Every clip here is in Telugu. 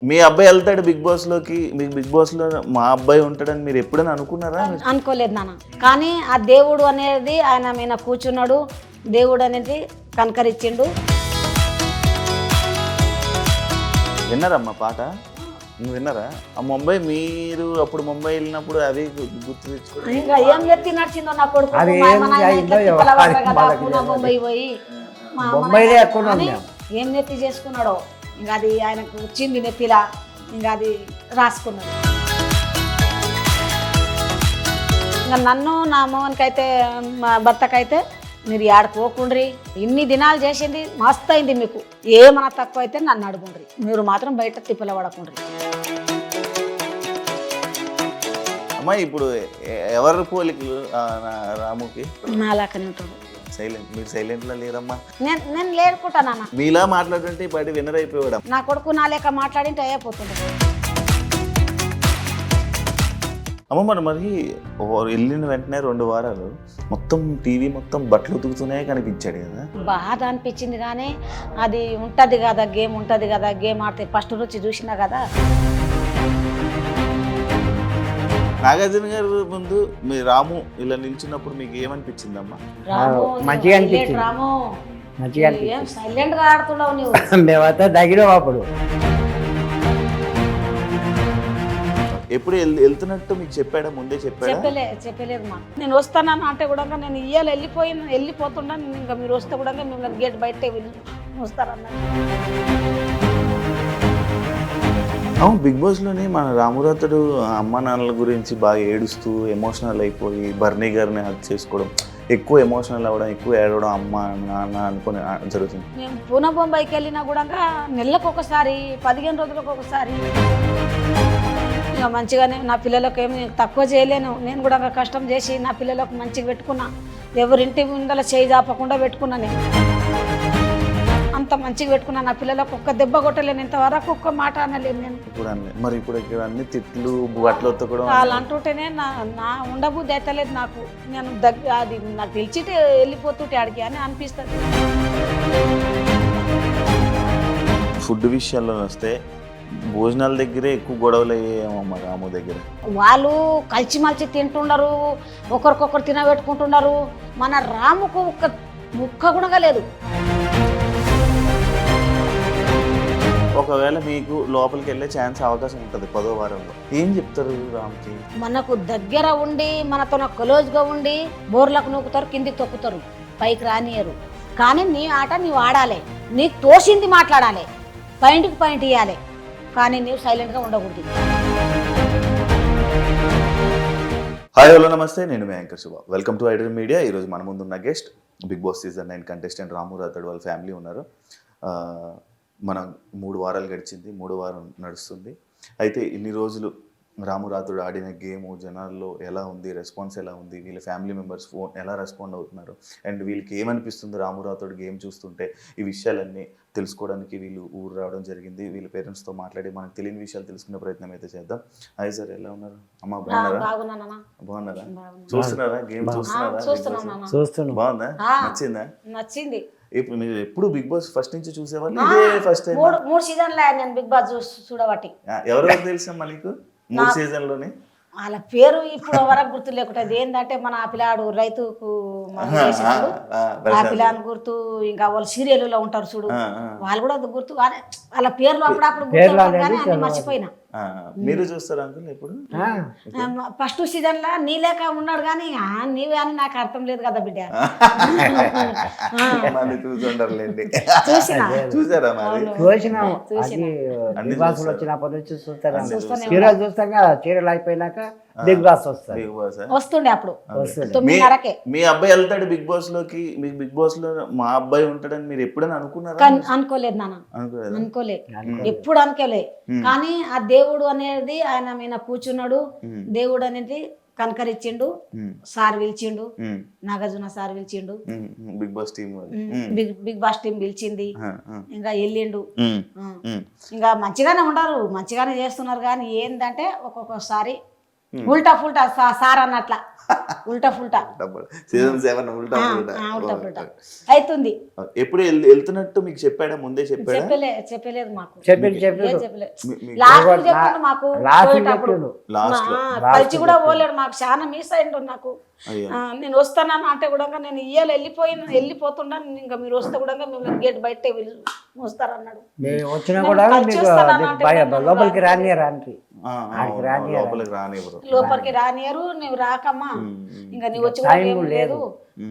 మీ అబ్బాయి వెళ్తాడు బిగ్ బాస్ లోకి, మీకు బిగ్ బాస్ లో మా అబ్బాయి ఉంటాడని మీరు ఎప్పుడైనా అనుకున్నారా? అనుకోలేదు నాన్న. కానీ ఆ దేవుడు అనేది ఆయన మీద కూర్చున్నాడు, దేవుడు అనేది కనకరిచ్చిండు. విన్నారమ్మా పాట? నువ్వు విన్నారా? ఆ ముంబై మీరు అప్పుడు ముంబై వెళ్ళినప్పుడు అది గుర్తు తెచ్చుకోండి. ఇంకా ఏం ఎత్తి నడిచిందో నా కొడుకు. ముంబై పోయి ఏం నెత్తి చేసుకున్నాడో ఇంకా అది ఆయనకు వచ్చింది నెత్తిలా, ఇంకా అది రాసుకున్నాడు. ఇంకా నన్ను నా మోహన్కైతే మా భర్తకైతే మీరు ఏడకోకుండ్రి, ఇన్ని దినాలు చేసింది మస్తు అయింది, మీకు ఏమన్నా తక్కువ అయితే నన్ను అడుగుండ్రి, మీరు మాత్రం బయట తిప్పల పడకుండ్రి. అమ్మా ఇప్పుడు ఎవరు పోలికలు రాముకి? నాలాకనే ఉంటాడు. సైలెంట్, మీరు సైలెంట్లో లేరమ్మా. నేను లేరుకుంటా నాన్న. మీలా మాట్లాడుతుంటే బయట విన్నర్ అయిపోయాడు. నా కొడుకు నా లేక మాట్లాడింటే అయిపోతుంది. అమ్మ మరి వెళ్ళిన వెంటనే 2 వారాలు మొత్తం టీవీ మొత్తం బట్టలు ఉతుకుతూనే కనిపించాడు కదా. బాధ అనిపించింది, కానీ అది ఉంటుంది కదా, గేమ్ ఉంటుంది కదా, గేమ్ ఆడితే ఫస్ట్ రుచి చూసినా కదా. నాగార్జున గారు ముందు మీ రాము ఇలా నిల్చున్నప్పుడు మీకు ఏమనిపించిందమ్మా? రాము మంచిగా అనిపించింది. రాము మంచిగా ఏం సైలెంట్ గా ఆడుతున్నావు నువ్వు. మేమైతే దగ్గర అప్పుడు ఎప్పుడు వెళ్తున్నట్టు మీకు చెప్పాడా? ముందే చెప్పాడా? చెప్పలేదు మా. నేను వస్తానని అంటే కూడా నేను ఇయ్యాలి వెళ్ళిపోతున్నాను, ఇంకా మీరు వస్తే కూడా మిమ్మల్ని గేట్ బయట వస్తారన్నారు. అవును, బిగ్ బాస్లోని మన రామురాతుడు అమ్మ నాన్నల గురించి బాగా ఏడుస్తూ ఎమోషనల్ అయిపోయి బర్నీ గారిని హక్ చేసుకోవడం, ఎక్కువ ఎమోషనల్ అవ్వడం, ఎక్కువ ఏడవడం అమ్మ నాన్న అనుకుని జరుగుతుంది. మేము పూనా బొంబాయికి వెళ్ళినా కూడా నెలకు ఒకసారి 15 రోజులకు ఒకసారి ఇక మంచిగానే నా పిల్లలకు ఏమి తక్కువ చేయలేను. నేను కూడా కష్టం చేసి నా పిల్లలకు మంచిగా పెట్టుకున్నా, ఎవరింటి ముందర చేయి జాపకుండా పెట్టుకున్నా. నేను అంత మంచిగా పెట్టుకున్నా, నా పిల్లలకు ఒక్క దెబ్బ కొట్టలేను, ఇంతవరకు ఒక్క మాట అనలేను నేను. మరి ఇప్పుడు ఇక్కడ అన్ని తిట్లు బట్టలతో కూడా వాళ్ళు అంటుంటేనే నా ఉండబుద్ధి అయితలేదు నాకు. నేను అది నాకు తెలిసితే వెళ్ళిపోతుంటే ఆడికి అని అనిపిస్తుంది. ఫుడ్ విషయాల్లో వస్తే భోజనాల దగ్గరే ఎక్కువ గొడవలు అయ్యాయేమో రాము దగ్గర. వాళ్ళు కలిసిమలిసి తింటున్నారు, ఒకరికొకరు తినబెట్టుకుంటున్నారు. మన రాముకు ఒక్క ముక్క కూడా లేదు. ఒకవేళ మీకు లోపలికి వెళ్ళే ఛాన్స్ అవకాశం ఉంటుంది 10వ వారంలో, ఏం చెప్తారు రామ్కి? మనకు దగ్గర ఉండి మనతో క్లోజ్గా ఉండి బోర్లకు నొక్కుతారు, కిందికి తొక్కుతారు, పైకి రానియరు. కానీ నీ ఆట నీవు ఆడాలి, నీకు తోసింది మాట్లాడాలి, పాయింట్కి పాయింట్ ఇవ్వాలి, కానీ నీవు సైలెంట్గా ఉండకూడదు. హాయ్ హలో నమస్తే, నేను మీ anchor Shubha. Welcome to iDream media. ఈరోజు మన ముందున్న guest Bigg Boss season 9 contestant Ramu Rathod వాళ్ళ ఫ్యామిలీ ఉన్నారు. మనం 3 వారాలు గడిచింది, 3వ వారం నడుస్తుంది. అయితే ఇన్ని రోజులు రాము రాథోడ్ ఆడిన గేమ్ జనాల్లో ఎలా ఉంది, రెస్పాన్స్ ఎలా ఉంది, వీళ్ళ ఫ్యామిలీ మెంబర్స్ ఎలా రెస్పాండ్ అవుతున్నారు, అండ్ వీళ్ళకి ఏమనిపిస్తుంది రాము రాథోడ్ గేమ్ చూస్తుంటే, ఈ విషయాలన్నీ తెలుసుకోవడానికి వీళ్ళు ఊరు రావడం జరిగింది. వీళ్ళ పేరెంట్స్తో మాట్లాడి మనకు తెలియని విషయాలు తెలుసుకునే ప్రయత్నం అయితే చేద్దాం. హాయ్ సార్, ఎలా ఉన్నారు? అమ్మ బాగున్నారా? చూస్తున్నారా గేమ్? చూస్తున్నారా? బాగుందా? నచ్చింది. ఇప్పుడు మీరు ఎప్పుడు బిగ్ బాస్ ఫస్ట్ నుంచి చూసేవాళ్ళు? ఇదే ఫస్ట్ టైం? 3 సీజన్లు నేను బిగ్ బాస్ చూడబట్టి. ఎవరెవరు తెలుసా నీకు 3 సీజన్లోనే? వాళ్ళ పేరు ఇప్పుడు వరకు గుర్తు లేకుండా, ఏంటంటే మన ఆ పిల్లాడు రైతుకు ఆ పిల్లని గుర్తు, ఇంకా వాళ్ళు సీరియల్లో ఉంటారు చూడు, వాళ్ళు కూడా గుర్తు, వాళ్ళ పేర్లు అప్పుడప్పుడు గుర్తు మర్చిపోయినా. మీరు చూస్తారా అంకుల్ ఎప్పుడు? ఫస్ట్ సీజన్ లా నీలేక ఉన్నాడు, కానీ నీవే అని నాకు అర్థం లేదు కదా బిడ్డ. చూసారా? వచ్చినప్పటి నుంచి చూస్తాం కదా, చీరలు అయిపోయినాక బిగ్ బాస్ వస్తుండే అప్పుడు. మీ అబ్బాయి వెళ్తాడు బిగ్ బాస్ లోకి, మీకు బిగ్ బాస్ లో మా అబ్బాయి ఉంటాడని మీరు ఎప్పుడైనా అనుకున్నారా? అనుకోలేదు నాన్న, అనుకోలేదు, ఎప్పుడు అనుకోలేదు. కానీ ఆ దేవుడు అనేది ఆయన మీద కూర్చున్నాడు, దేవుడు అనేది కనకరిచ్చిండు, సార్ పిలిచిండు, నాగార్జున సార్ పిలిచిండు, Bigg Boss team Bigg Boss team పిలిచింది, ఇంకా వెళ్ళిండు. ఇంకా మంచిగానే ఉండరు, మంచిగానే చేస్తున్నారు. కానీ ఏంటంటే ఒక్కొక్కసారి ఉల్టా ఫుల్టా సార్ అన్నట్ల ఉల్టా ఫుల్టా సీజన్ 7 ఉల్టా ఉల్టా ఫుల్టా అవుతుంది. ఎప్పుడు వెళ్తున్నట్టు మీకు చెప్పాడా, ముందే చెప్పాడా? చెప్పలేదు మాకు, చెప్పిండు లాస్ట్ చెప్పిండు మాకు. లాస్ట్ పోయేటప్పుడు చెప్పిండు. కలిసి కూడా పోలేడు మాకు, చాలా మిస్ అయిండు నాకు. నేను వస్తానని అంటే కూడా నేను ఇయ్యాలి వెళ్ళిపోతుండా, ఇంకా మీరు వస్తే కూడా మిమ్మల్ని గేట్ బయట వస్తారన్నాడు. నేను వచ్చినా కూడా లోపలికి రానియరానికి లోపలికి రానియరు, నువ్వు రాకమ్మా, ఇంకా నువ్వు వచ్చి కూడా ఏం లేదు,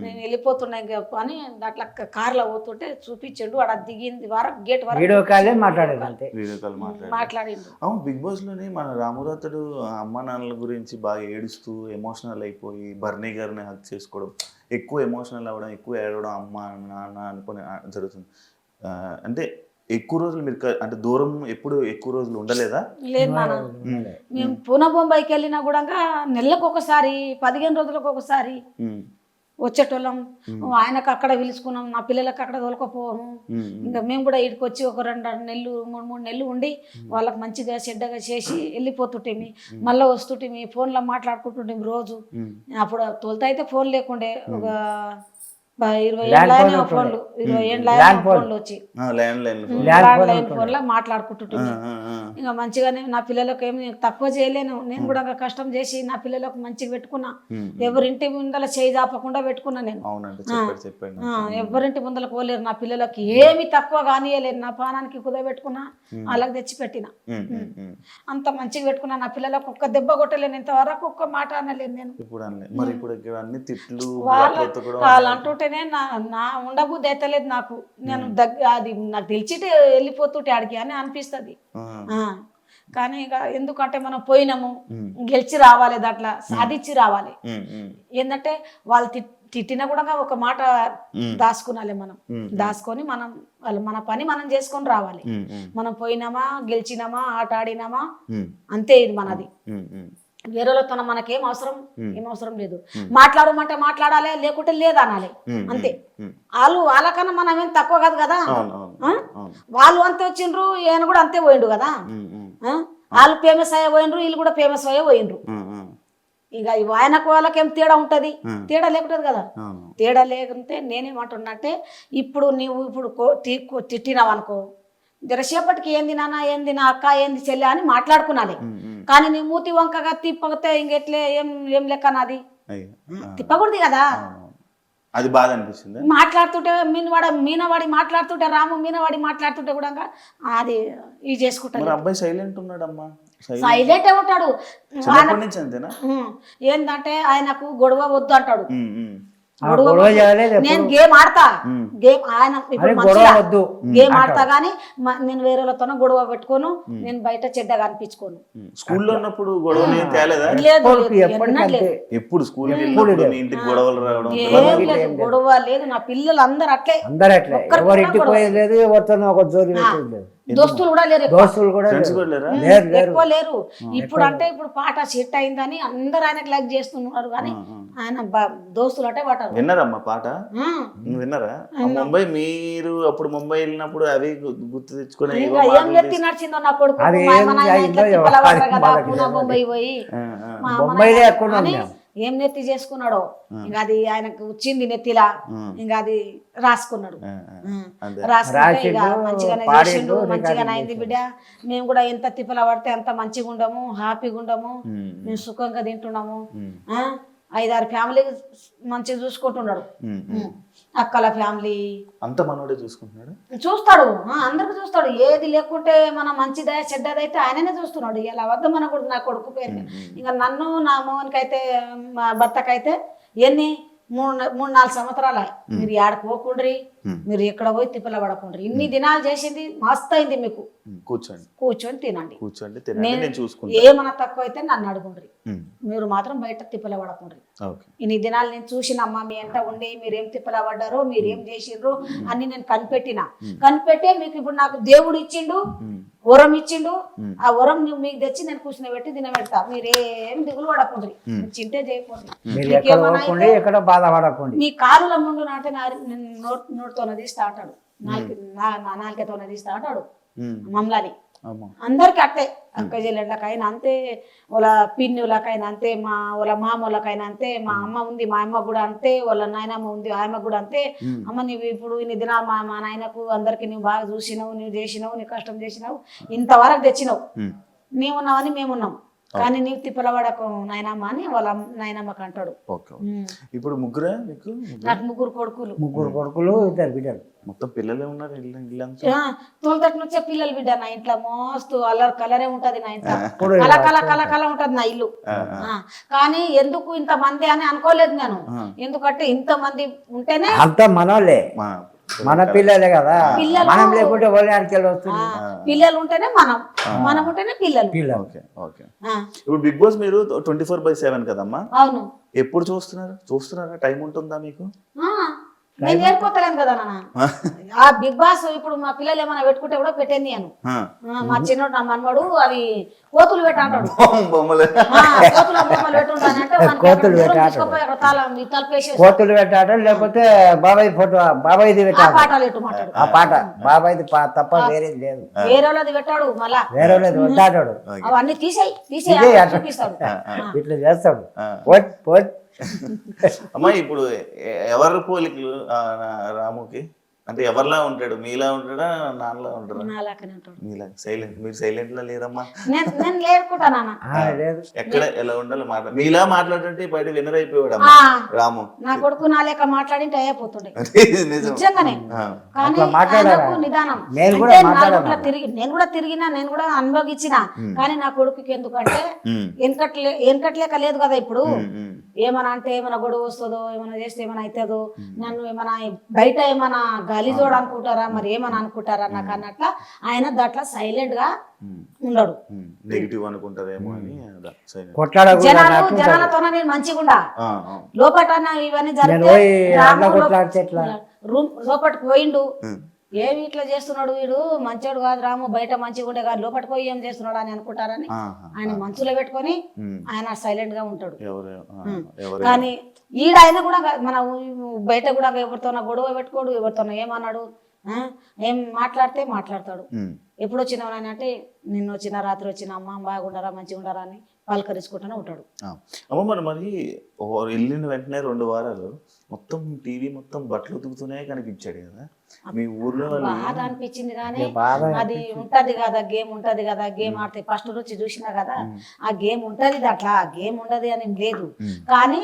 నేను వెళ్ళిపోతున్నా ఇంకా అని అట్లా కార్లో పోతుంటే చూపించండు. ఆడ దిగింది వరకు గేట్ వరకు వీడియో కాలే మాట్లాడాడు అంతే. వీడియో కాల్ మాట్లాడిండు. అవును, బిగ్ బాస్ లోనే మన రామురాతడు అమ్మ నాన్నల గురించి బాగా ఏడుస్తూ ఎమోషనల్ అయిపోయి బర్నీ గారిని హక్ చేసుకోవడం, ఎక్కువ ఎమోషనల్ అవ్వడం, ఎక్కువ ఏడవడం, అమ్మ నాన్న అనుకుని జరుగుతుంది. అంటే ఎక్కువ రోజులు మీరు అంటే దూరం ఎప్పుడు ఎక్కువ రోజులు ఉండలేదా? లేదు నాన్న, మేము పూనా బొంబాయికి వెళ్ళినా కూడా నెలకు ఒకసారి 15 రోజులకు ఒకసారి వచ్చేటోళ్ళం. ఆయనకు అక్కడ పిలుచుకున్నాం, నా పిల్లలకు అక్కడ తోలుకపోను. ఇంకా మేము కూడా ఇక్కడికి వచ్చి ఒక 2 నెలలు 3 నెలలు ఉండి వాళ్ళకి మంచిగా చెడ్డగా చేసి వెళ్ళిపోతుంటేమి, మళ్ళీ వస్తుంటేమి, ఫోన్లో మాట్లాడుకుంటుంటేమి రోజు. అప్పుడు తోలుతా అయితే ఫోన్ లేకుండే, ఒక 20 ఏళ్ళ ఫోన్లు, 20 ఏళ్ళ ఫోన్లు వచ్చి ల్యాండ్ ఫోన్ లో మాట్లాడుకుంటుంటుంది. ఇంకా మంచిగానే నా పిల్లలకు ఏమి తక్కువ చేయలేను, నేను కూడా కష్టం చేసి నా పిల్లలకు మంచిగా పెట్టుకున్నా. ఎవరింటి ముందల చేయి దాపకుండా పెట్టుకున్నా నేను. ఎవరింటి ముందల పోలేరు, నా పిల్లలకి ఏమి తక్కువ కానియలేదు, నా పానానికి కుదబెట్టుకున్నా, వాళ్ళకి తెచ్చి పెట్టిన. అంత మంచిగా పెట్టుకున్నా, నా పిల్లలకు ఒక్క దెబ్బ కొట్టలేను, ఇంతవరకు ఒక్క మాట అనలేను నేను. వాళ్ళు అంటుంటే నా ఉండబుద్ధి అయితలేదు నాకు, నేను అది నాకు తెలిసి వెళ్ళిపోతుంటే ఆడికి అని అనిపిస్తుంది. కానీ ఇక ఎందుకంటే మనం పోయినాము, గెలిచి రావాలి, దాంట్లో సాధించి రావాలి. ఏంటంటే వాళ్ళు తిట్టినా కూడా ఒక మాట దాచుకునాలి, మనం దాచుకొని వాళ్ళు మన పని మనం చేసుకొని రావాలి. మనం పోయినామా, గెలిచినామా, ఆట ఆడినామా, అంతే. ఇది మనది. వేరేలతో మనకేం అవసరం, ఏం అవసరం లేదు. మాట్లాడమంటే మాట్లాడాలి, లేకుంటే లేదనాలి, అంతే. వాళ్ళకన్నా మనం ఏం తక్కువ కాదు కదా. వాళ్ళు అంతే వచ్చిండ్రు, ఈయన కూడా అంతే పోయిండు కదా. వాళ్ళు ఫేమస్ అయ్యే పోయినరు, వీళ్ళు కూడా ఫేమస్ అయ్యే పోయినరు. ఇక ఆయనకు వాళ్ళకేం తేడా ఉంటది, తేడా లేకుంటది కదా. తేడా లేకుంటే నేనేమంటున్నట్టే, ఇప్పుడు నీవు ఇప్పుడు తిట్టినావు అనుకో, జరసేపటికి ఏంది నాన్న, ఏంది నా అక్క, ఏంది చెల్లె అని మాట్లాడుకున్నాలి. కానీ నీ మూతి వంకగా తిప్పగితే ఇంకెట్లే, ఏం లెక్క నాది, తిప్పకూడదు కదా. అది బాధ అనిపిస్తుంది. మాట్లాడుతుంటే మీనవాడి మాట్లాడుతుంటే, రాము మీనవాడి మాట్లాడుతుంటే కూడా అది ఇది చేసుకుంటారు. అబ్బాయి సైలెంట్ ఉన్నాడమ్మా, సైలెంట్ ఉంటాడు. ఏంటంటే ఆయనకు గొడవ వద్దు అంటాడు. నేను గేమ్ ఆడతా, గేమ్ ఆయన ఇప్పుడు మంచిగా గేమ్ ఆడతా, గానీ నేను వేరే వాళ్ళతో గొడవ పెట్టుకోను, నేను బయట చెడ్డగా అనిపించుకోను. స్కూల్లో ఉన్నప్పుడు గొడవ గొడవ లేదు, నా పిల్లలు అందరు అట్లే, దోస్తులు కూడా లేరు, ఎక్కువ లేరు. ఇప్పుడు అంటే ఇప్పుడు పాట సెట్ అయిందని అందరు ఆయనకు లైక్ చేస్తున్నారు, కానీ ఆయన దోస్తులు అంటే పట్టారు. విన్నారమ్మా పాట? విన్నారా? ముంబై, మీరు అప్పుడు ముంబై వెళ్ళినప్పుడు అవి గుర్తు తెచ్చుకుని ఏం నెత్తి నడిచిందో నా కొడుకు, ముంబై పోయి ఏం నెత్తి చేసుకున్నాడో, ఇంకా అది ఆయనకు వచ్చింది నెత్తిలా, ఇంకా అది రాసుకున్నాడు. రాసుకుంటే ఇక మంచిగానే చేసిండు, మంచిగానే అయింది బిడ్డ. మేము కూడా ఎంత తిప్పల పడితే అంత మంచిగా ఉండము, హ్యాపీగా ఉండము, మేము సుఖంగా తింటున్నాము. 5-6 ఫ్యామిలీ మంచిగా చూసుకుంటున్నాడు. అక్కల ఫ్యామిలీ అంత మనోడే చూసుకుంటున్నాడు, చూస్తాడు, అందరికి చూస్తాడు. ఏది లేకుంటే మన మంచిదా చెడ్డదైతే ఆయననే చూస్తున్నాడు. ఇలా వద్ద మన కొడుకు, నా కొడుకు పేరు. ఇంకా నన్ను, నా మోహన్కైతే, మా భర్తకైతే ఎన్ని 3-4 సంవత్సరాలు మీరు ఏడకు పోకుండ్రి, మీరు ఎక్కడ పోయి తిప్పల పడకుండ్రి. ఇన్ని దినాలు చేసింది మస్తు అయింది మీకు, కూర్చొని తినండి, ఏమన్నా తక్కువ అయితే నన్ను అడుగుండ్రి, మీరు మాత్రం బయట తిప్పల పడకుండ్రి. ఇన్ని దినాలు నేను చూసినమ్మా, మీ ఎంట ఉండి మీరేం తిప్పల పడ్డారో, మీరేం చేసిండ్రు అన్ని నేను కనిపెట్టే మీకు ఇప్పుడు నాకు దేవుడు ఇచ్చిండు, వరం ఇచ్చిండు. ఆ వరం నువ్వు మీకు తెచ్చి నేను కూర్చుని పెట్టి తినబెడతా. మీరేం దిగులు పడకుండ్రి, చింతే చేయకండి, మీ కాలుల ముందు నాటే నోటితో తీస్తా అంటాడు, నాలుకతో తీస్తా అంటాడు మమ్మల్ని. అమ్మా. అందరికి అట్టే అక్క చెల్లెళ్ళకైనా అంతే, వాళ్ళ పిన్నులకైనా అంతే, వాళ్ళ మామూలకైనా అంతే, మా అమ్మ ఉంది మా అమ్మ కూడా అంతే, వాళ్ళ నాయనమ్మ ఉంది ఆమె కూడా అంతే. అమ్మ నువ్వు ఇప్పుడు ఇన్ని దినాలు మా నాయనకు అందరికి నువ్వు బాగా చూసినావు, నువ్వు చేసినావు, నీ కష్టం చేసినావు, ఇంతవరకు తెచ్చినావు, మేమున్నామని మేమున్నాం, కానీ నీవు తిప్పలవాడకు నాయనమ్మ అని వాళ్ళ నాయనమ్మకి అంటాడు. ఓకే. ఇప్పుడు ముగ్గురే మీకు? నాకు ముగ్గురు కొడుకులు. 2 బిడ్డలు. మొత్తం పిల్లలే ఉన్నారు ఇల్లంతా? తోలుతట్టు నుంచే పిల్లలు బిడ్డ నా ఇంట్లో మస్తు అల్లరి కలరే ఉంటది నా ఇంట్లో, కల కల కల కల ఉంటది నా ఇల్లు. కానీ ఎందుకు ఇంత మంది అని అనుకోలేదు నేను, ఎందుకంటే ఇంత మంది ఉంటేనే అంతా మనోళ్ళే, మన పిల్లలే కదా, మనం లేకుంటే వాళ్ళకి వస్తుంది. పిల్లలు ఉంటేనే మనం ఉంటేనే పిల్లలు. Okay okay. ఇప్పుడు బిగ్ బాస్ మీరు 24/7 కదమ్మా? అవును. ఎప్పుడు చూస్తున్నారా? టైం ఉంటుందా మీకు? నేను నేర్పోతలేను కదా నాన్న. ఆ బిగ్ బాస్ ఇప్పుడు మా పిల్లలు ఏమైనా పెట్టుకుంటే కూడా పెట్టేది నేను. మా చిన్నోడు నా మనవాడు అవి కోతులు పెట్టంటాడు, బొమ్మలు బొమ్మలు పెట్టుంటానంటే కోతులు పెట్టాడు, లేకపోతే బాబాయ్ ఫోటో బాబాయ్ది పెట్టాడు, పాఠాలు ఎట్టు మాట్లాడు, ఆ పాట బాబాయ్ది తప్ప వేరేది లేదు, వేరే వాళ్ళది పెట్టాడు, మళ్ళా వేరే వాళ్ళది వద్దాడు, అవన్నీ తీసేయి చూపిస్తాడు, ఇట్లా చేస్తాడు. అమ్మా ఇప్పుడు ఎవరు పోలికలు రాముకి? అంటే ఎవరిలా ఉంటాడు? మీలా ఉంటాడా, నాన్నలా ఉంటాడా? మీలా సైలెంట్? మీరు సైలెంట్ లా లేదమ్మా. నేను లేకుంటానా? ఎక్కడ ఎలా ఉండాలి మీలా మాట్లాడుతుంటే బయట వినర్ అయిపోయాడు రాము. నా కొడుకు నా లేక మాట్లాడింటే అయిపోతుండే నిజంగానే. కానీ నిదానం నేను కూడా తిరిగినా, నేను కూడా అనుభవించిన, కానీ నా కొడుకుకి ఎందుకంటే వెనకట్లేక లేదు కదా. ఇప్పుడు ఏమన్నా అంటే ఏమైనా గొడవ వస్తుందో, ఏమైనా చేస్తే ఏమైనా అవుతుందో, నన్ను ఏమైనా బయట ఏమైనా గలీజోడు అనుకుంటారా, మరి ఏమని అనుకుంటారా నాకు అన్నట్ల ఆయన దాంట్లో సైలెంట్ గా ఉండడు. నెగిటివ్ అనుకుంటారేమో అని జనాలతో నేను మంచిగా ఉండా, లోపట ఇవన్నీ జరిగితే లోపలికి పోయిండు, ఏమి ఇట్లా చేస్తున్నాడు వీడు, మంచోడు కాదు రాము, బయట మంచిగా ఉండే కాదు, లోపలికి పోయి ఏం చేస్తున్నాడు అని అనుకుంటారని ఆయన మనసులో పెట్టుకొని ఆయన సైలెంట్ గా ఉంటాడు. కానీ ఈడ ఆయన కూడా మన బయట కూడా ఎవరితో గొడవ పెట్టుకోడు, ఎవరితో ఏమన్నాడు, ఏం మాట్లాడితే మాట్లాడతాడు. ఎప్పుడు వచ్చినావు అని అంటే నిన్న వచ్చిన రాత్రి వచ్చిన అమ్మ బాగుండరా మంచిగా ఉండరా అని పలకరించుకుంటూనే ఉంటాడు. అమ్మ మరి వెళ్ళిన వెంటనే 2 వారాలు మొత్తం టీవీ మొత్తం బట్టలు ఉతుకుతూనే కనిపించాడు కదా మీ ఊర్లో? బాధ అనిపించింది, కానీ అది ఉంటది కదా గేమ్, ఉంటది కదా గేమ్ ఆడితే ఫస్ట్ నుంచి చూసినా కదా, ఆ గేమ్ ఉంటది అట్లా, ఆ గేమ్ ఉండదు అని లేదు. కానీ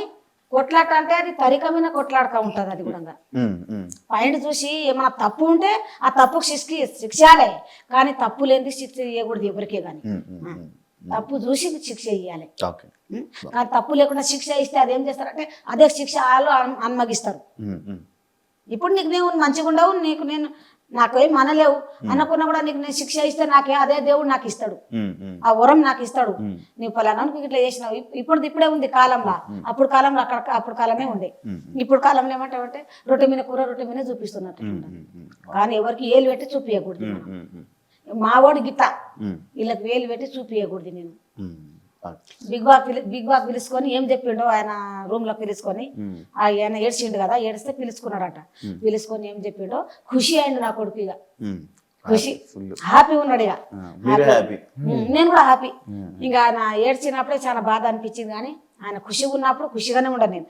కొట్లాట అంటే అది తరికమైన కొట్లాడక ఉంటది. అది కూడా పాయింట్ చూసి ఏమైనా తప్పు ఉంటే ఆ తప్పుకు శిక్షాలే, కానీ తప్పు లేని శిక్ష ఇవ్వకూడదు ఎవరికే. కానీ తప్పు చూసి శిక్ష ఇవ్వాలి, కానీ తప్పు లేకుండా శిక్ష ఇస్తే అదేం చేస్తారంటే అదే శిక్ష వాళ్ళు అన్మగిస్తారు. ఇప్పుడు నీకు నేను మంచిగా ఉండవు, నేను నాకేం మనలేవు అనుకున్నా కూడా నీకు నేను శిక్ష ఇస్తే నాకే అదే దేవుడు నాకు ఇస్తాడు, ఆ వరం నాకు ఇస్తాడు. నువ్వు ఫలానానికి ఇట్లా చేసినావు, ఇప్పుడే ఉంది కాలంలో, అప్పుడు కాలంలో అప్పుడు కాలమే ఉంది. ఇప్పుడు కాలంలో ఏమంటావంటే రొట్టె మీద కూర రొట్టె మీద చూపిస్తున్నట్టు, కానీ ఎవరికి ఏలు పెట్టి చూపించకూడదు. మావాడు గిట్ట వీళ్ళకి వేలు పెట్టి చూపించకూడదు. నేను బిగ్ బాస్ పిలుచుకొని ఏం చెప్పిండో ఆయన రూమ్ లో పిలుచుకొని, ఆయన ఏడ్చిండు కదా, ఏడిస్తే పిలుచుకున్నాడట, పిలుచుకొని ఏం చెప్పిండో ఖుషి అయిండు నా కొడుకు. ఇక ఖుషి హ్యాపీ ఉన్నాడు, ఇక నేను కూడా హ్యాపీ. ఇంకా ఆయన ఏడ్చినప్పుడే చాలా బాధ అనిపించింది, కానీ ఆయన ఖుషిగా ఉన్నప్పుడు ఖుషిగానే ఉండ. నేను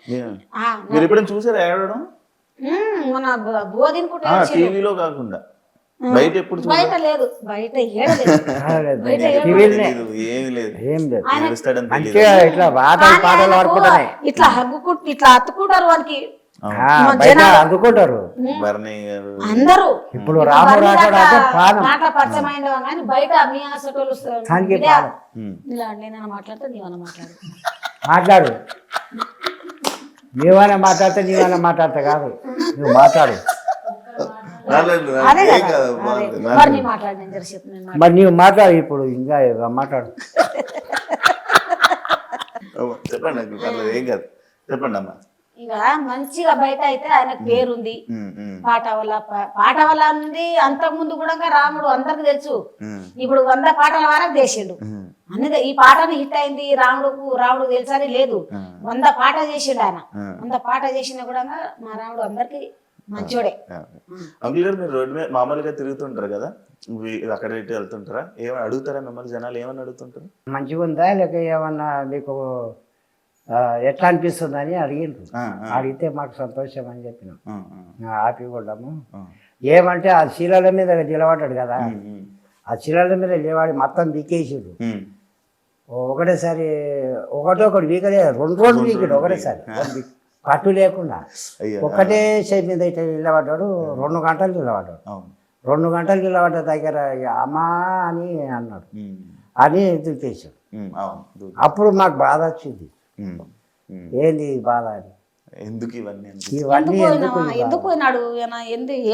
చూసారా మన బోధినుకుంటే కాకుండా బయట లేదు, బయట ఇట్లా హగ్గుకుంటు ఇట్లా అత్తుకుంటారు వానికి, అందుకుంటారు అందరూ. ఇప్పుడు మాటల పరిచయం అయిన కానీ బయట మీ హాస్పిటల్ నేనైనా మాట్లాడితే నీవన్నా మాట్లాడు, నీవైనా మాట్లాడితే నీవైనా మాట్లాడతా కాదు, నువ్వు మాట్లాడు. మరి నీవు మాట్లాడు, ఇప్పుడు ఇంకా మాట్లాడు. చెప్పండి, ఏం కాదు, చెప్పండి అమ్మా. ఇక మంచిగా బయట అయితే ఆయనకు పేరుంది, పాట వల్ల ఉంది. అంతకు ముందు కూడా రాముడు అందరికి తెలుసు, ఇప్పుడు 100 పాటల వరకు చేసిండు అన్నది. ఈ పాటని హిట్ అయింది, రాముడు తెలుసని లేదు, 100 పాట చేసిండు ఆయన. 100 పాట చేసినా కూడా మా రాముడు అందరికి మంచోడే. అంకుల్ గారు మీరు రోడ్డు మీద మామూలుగా తిరుగుతుంటారు కదా, అక్కడ ఇటు వెళ్తుంటారా, ఏమైనా అడుగుతారా మిమ్మల్ని జనాలు, ఏమని అడుగుతుంటారు? మంచిగా ఉందా లేక ఏమన్నా మీకు ఎట్లా అనిపిస్తుంది అని అడిగిండ్రు. అడిగితే మాకు సంతోషం అని చెప్పినాం, హ్యాపీగా ఉన్నాము. ఏమంటే ఆ శీలాల మీద నిలబడ్డాడు కదా, ఆ శీలాల మీద నిలబడి మొత్తం దిక్కేసిండు. ఒకటేసారి ఒకటి వీకలే, రెండు వీకుడు ఒకటేసారి పట్టు లేకుండా ఒకటే షేప్ మీద ఇట్లా నిలబడ్డాడు. 2 గంటలు నిలబడ్డాడు. 2 గంటలు నిలబడ్డ దగ్గర అమ్మా అని అన్నాడు, అని దులిపేశాడు. అప్పుడు మాకు బాధ వచ్చింది, ఏంది బాధ అని. ఎందుకు ఇవన్నీ ఎందుకు పోయినాడు,